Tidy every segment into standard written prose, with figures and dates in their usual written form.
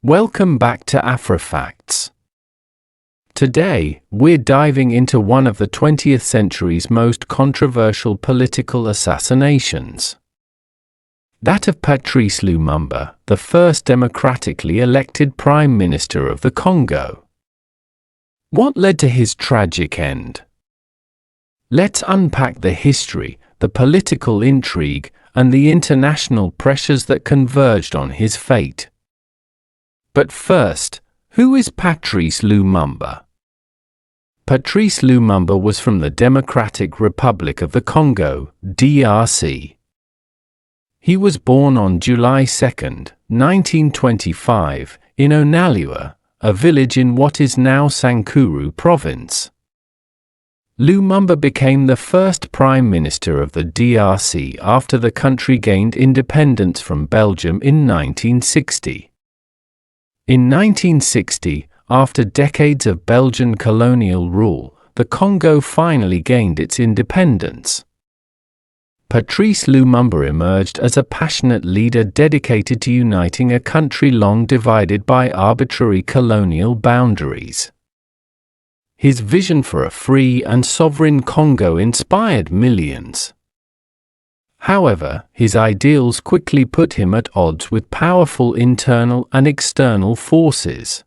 Welcome back to AfroFacts. Today, we're diving into one of the 20th century's most controversial political assassinations. That of Patrice Lumumba, the first democratically elected Prime Minister of the Congo. What led to his tragic end? Let's unpack the history, the political intrigue, and the international pressures that converged on his fate. But first, who is Patrice Lumumba? Patrice Lumumba was from the Democratic Republic of the Congo, DRC. He was born on July 2, 1925, in Onalua, a village in what is now Sankuru province. Lumumba became the first Prime Minister of the DRC after the country gained independence from Belgium in 1960. In 1960, after decades of Belgian colonial rule, the Congo finally gained its independence. Patrice Lumumba emerged as a passionate leader dedicated to uniting a country long divided by arbitrary colonial boundaries. His vision for a free and sovereign Congo inspired millions. However, his ideals quickly put him at odds with powerful internal and external forces.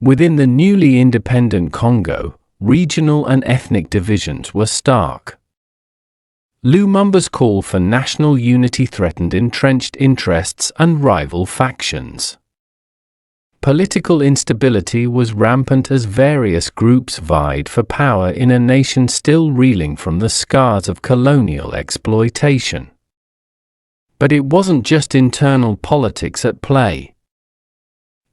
Within the newly independent Congo, regional and ethnic divisions were stark. Lumumba's call for national unity threatened entrenched interests and rival factions. Political instability was rampant as various groups vied for power in a nation still reeling from the scars of colonial exploitation. But it wasn't just internal politics at play.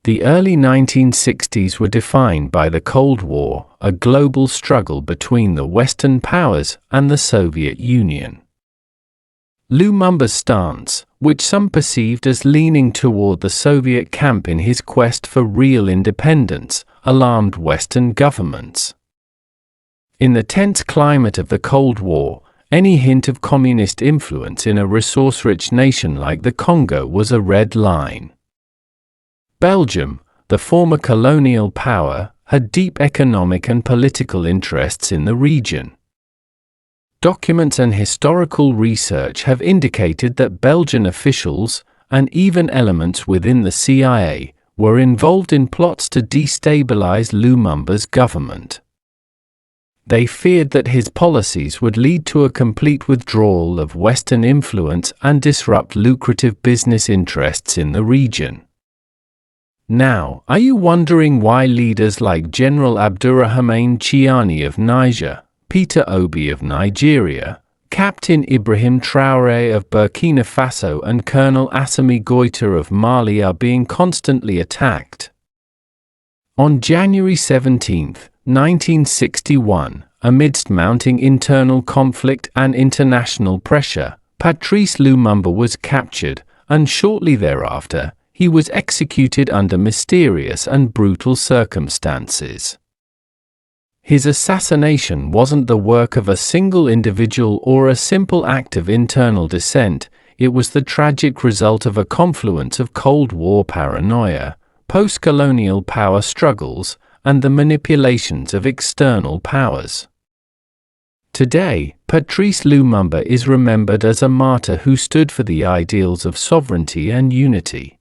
The early 1960s were defined by the Cold War, a global struggle between the Western powers and the Soviet Union. Lumumba's stance, which some perceived as leaning toward the Soviet camp in his quest for real independence, alarmed Western governments. In the tense climate of the Cold War, any hint of communist influence in a resource-rich nation like the Congo was a red line. Belgium, the former colonial power, had deep economic and political interests in the region. Documents and historical research have indicated that Belgian officials, and even elements within the CIA, were involved in plots to destabilize Lumumba's government. They feared that his policies would lead to a complete withdrawal of Western influence and disrupt lucrative business interests in the region. Now, are you wondering why leaders like General Abdourahmane Chiani of Niger, Peter Obi of Nigeria, Captain Ibrahim Traore of Burkina Faso and Colonel Assimi Goïta of Mali are being constantly attacked? On January 17, 1961, amidst mounting internal conflict and international pressure, Patrice Lumumba was captured, and shortly thereafter, he was executed under mysterious and brutal circumstances. His assassination wasn't the work of a single individual or a simple act of internal dissent, it was the tragic result of a confluence of Cold War paranoia, post-colonial power struggles, and the manipulations of external powers. Today, Patrice Lumumba is remembered as a martyr who stood for the ideals of sovereignty and unity.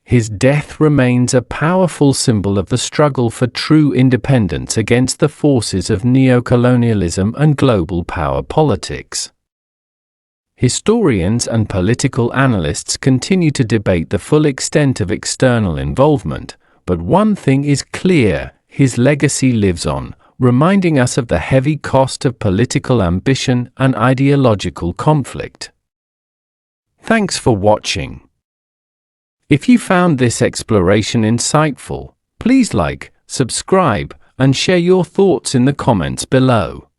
His death remains a powerful symbol of the struggle for true independence against the forces of neocolonialism and global power politics. Historians and political analysts continue to debate the full extent of external involvement, but one thing is clear: his legacy lives on, reminding us of the heavy cost of political ambition and ideological conflict. Thanks for watching. If you found this exploration insightful, please like, subscribe, and share your thoughts in the comments below.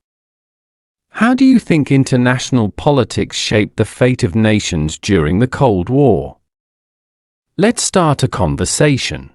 How do you think international politics shaped the fate of nations during the Cold War? Let's start a conversation.